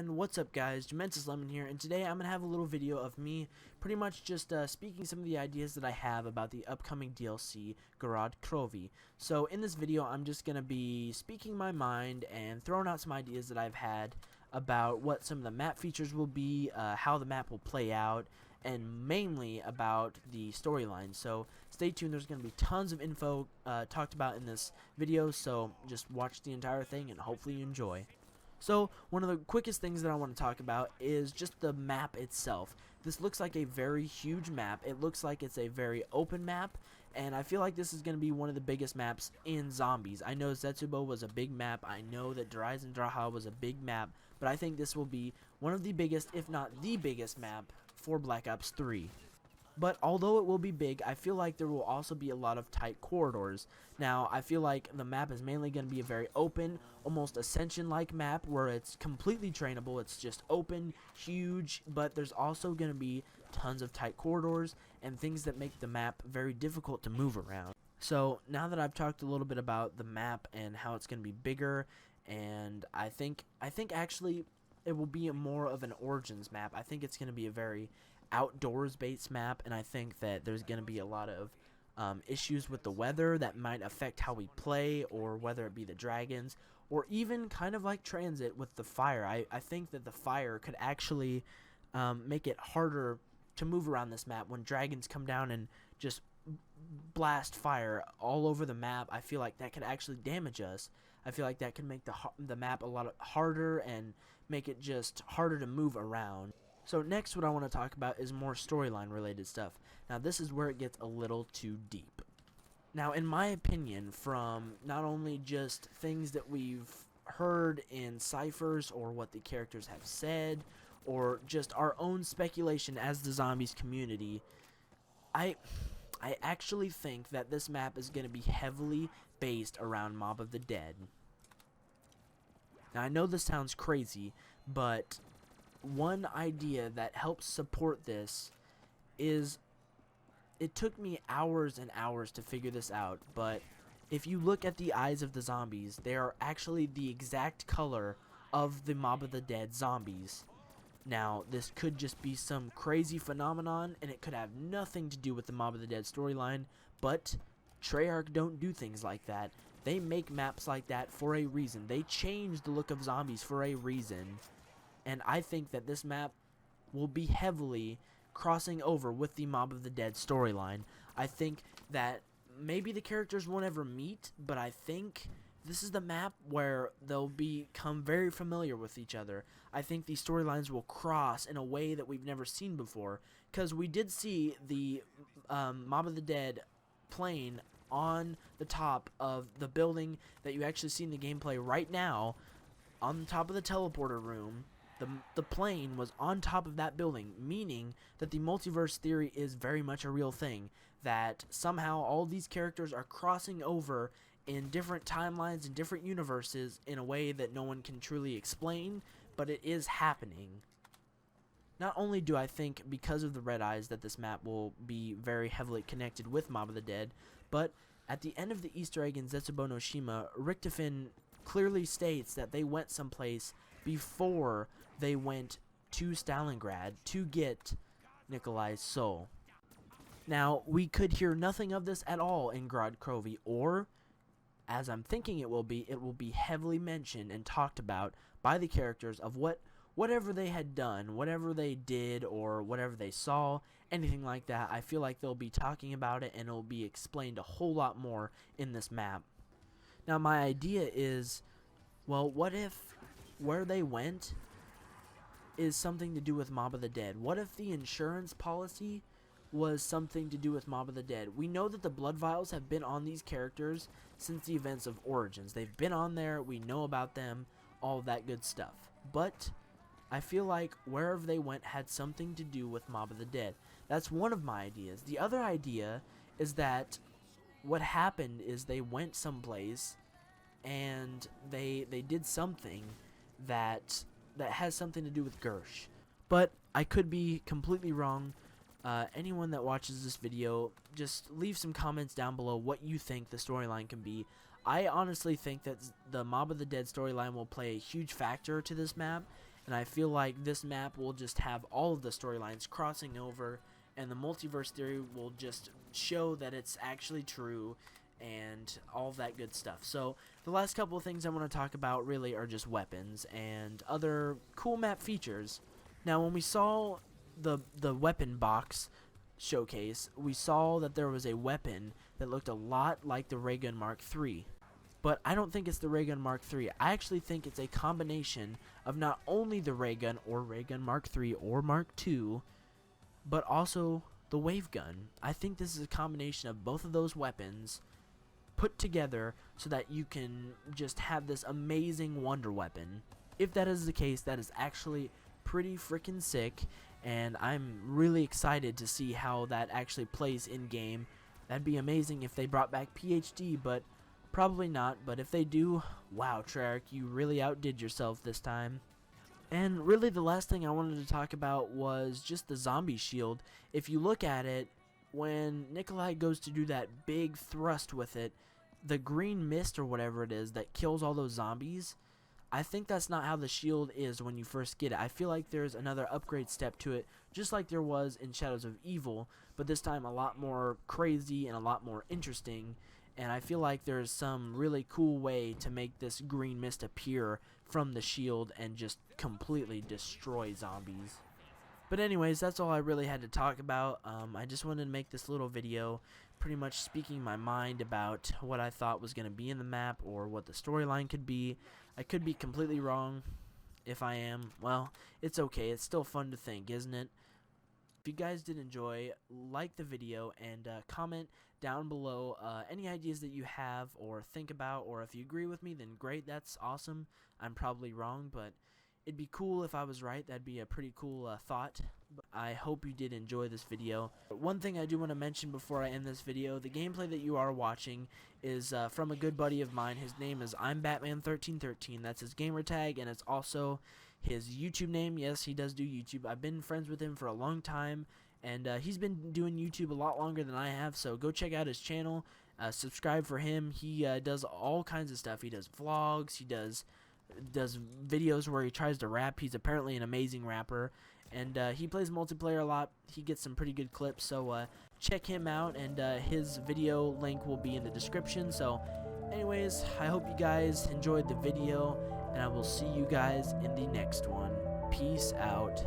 And what's up guys, Dementus Lemon here, and today I'm going to have a little video of me pretty much just speaking some of the ideas that I have about the upcoming DLC, Gorod Krovi. So in this video I'm just going to be speaking my mind and throwing out some ideas that I've had about what some of the map features will be, how the map will play out, and mainly about the storyline. So stay tuned, there's going to be tons of info talked about in this video, so just watch the entire thing and hopefully you enjoy. So, one of the quickest things that I want to talk about is just the map itself. This looks like a very huge map. It looks like it's a very open map, and I feel like this is going to be one of the biggest maps in Zombies. I know Zetsubo was a big map. I know that Dryzen Draha was a big map, but I think this will be one of the biggest, if not the biggest map for Black Ops 3. But although it will be big, I feel like there will also be a lot of tight corridors. Now, I feel like the map is mainly going to be a very open, almost Ascension-like map where it's completely trainable. It's just open, huge, but there's also going to be tons of tight corridors and things that make the map very difficult to move around. So, now that I've talked a little bit about the map and how it's going to be bigger, and I think actually it will be more of an Origins map. I think it's going to be a very outdoors based map, and I think that there's going to be a lot of issues with the weather that might affect how we play, or whether it be the dragons, or even kind of like Transit with the fire. I think that the fire could actually make it harder to move around this map when dragons come down and just blast fire all over the map. I feel like that could actually damage us. I feel like that could make the map a lot harder and make it just harder to move around. So next, what I want to talk about is more storyline related stuff. Now this is where it gets a little too deep. Now in my opinion, from not only just things that we've heard in ciphers or what the characters have said, or just our own speculation as the Zombies community, I actually think that this map is going to be heavily based around Mob of the Dead. Now I know this sounds crazy, but one idea that helps support this is, it took me hours and hours to figure this out, but if you look at the eyes of the zombies, they are actually the exact color of the Mob of the Dead zombies. Now, this could just be some crazy phenomenon, and it could have nothing to do with the Mob of the Dead storyline, but Treyarch don't do things like that. They make maps like that for a reason. They change the look of zombies for a reason. And I think that this map will be heavily crossing over with the Mob of the Dead storyline. I think that maybe the characters won't ever meet, but I think this is the map where they'll become very familiar with each other. I think these storylines will cross in a way that we've never seen before, because we did see the Mob of the Dead plane on the top of the building that you actually see in the gameplay right now, on the top of the teleporter room. The plane was on top of that building, meaning that the multiverse theory is very much a real thing, that somehow all these characters are crossing over in different timelines and different universes in a way that no one can truly explain, but it is happening. Not only do I think, because of the red eyes, that this map will be very heavily connected with Mob of the Dead, but at the end of the Easter egg in Zetsubo no Shima, Richtofen clearly states that they went someplace before they went to Stalingrad to get Nikolai's soul. Now, we could hear nothing of this at all in Gorod Krovi, or, as I'm thinking it will be heavily mentioned and talked about by the characters of whatever they had done, whatever they did, or whatever they saw, anything like that. I feel like they'll be talking about it, and it'll be explained a whole lot more in this map. Now, my idea is, well, what if where they went is something to do with Mob of the Dead? What if the insurance policy was something to do with Mob of the Dead? We know that the blood vials have been on these characters since the events of Origins. They've been on there, we know about them, all of that good stuff. But I feel like wherever they went had something to do with Mob of the Dead. That's one of my ideas. The other idea is that what happened is they went someplace and they did something that has something to do with Gersh. But I could be completely wrong. Anyone that watches this video, just leave some comments down below what you think the storyline can be. I honestly think that the Mob of the Dead storyline will play a huge factor to this map, and I feel like this map will just have all of the storylines crossing over, and the multiverse theory will just show that it's actually true and all of that good stuff. So the last couple of things I want to talk about really are just weapons and other cool map features. Now, when we saw the weapon box showcase, we saw that there was a weapon that looked a lot like the ray gun Mark III. But I don't think it's the ray gun Mark III. I actually think it's a combination of not only the ray gun or ray gun Mark III or Mark II, but also the wave gun. I think this is a combination of both of those weapons put together so that you can just have this amazing wonder weapon. If that is the case, that is actually pretty freaking sick, and I'm really excited to see how that actually plays in game. That'd be amazing if they brought back PhD, but probably not. But if they do, wow, Treyarch, you really outdid yourself this time. And really the last thing I wanted to talk about was just the zombie shield. If you look at it, when Nikolai goes to do that big thrust with it, the green mist or whatever it is that kills all those zombies, I think that's not how the shield is when you first get it. I feel like there's another upgrade step to it, just like there was in Shadows of Evil, but this time a lot more crazy and a lot more interesting. And I feel like there's some really cool way to make this green mist appear from the shield and just completely destroy zombies. But anyways, that's all I really had to talk about. I just wanted to make this little video pretty much speaking my mind about what I thought was going to be in the map or what the storyline could be. I could be completely wrong. If I am, well, it's okay. It's still fun to think, isn't it? If you guys did enjoy, like the video and comment down below any ideas that you have or think about, or if you agree with me, then great, that's awesome. I'm probably wrong, but it'd be cool if I was right. That'd be a pretty cool thought. I hope you did enjoy this video. One thing I do want to mention before I end this video, the gameplay that you are watching is from a good buddy of mine. His name is I'm Batman1313. That's his gamer tag, and it's also his YouTube name. Yes, he does do YouTube. I've been friends with him for a long time, and he's been doing YouTube a lot longer than I have, so go check out his channel. Subscribe for him. He does all kinds of stuff. He does vlogs. He does videos where he tries to rap. He's apparently an amazing rapper, and he plays multiplayer a lot. He gets some pretty good clips, so check him out, and his video link will be in the description. So anyways, I hope you guys enjoyed the video, and I will see you guys in the next one. Peace out.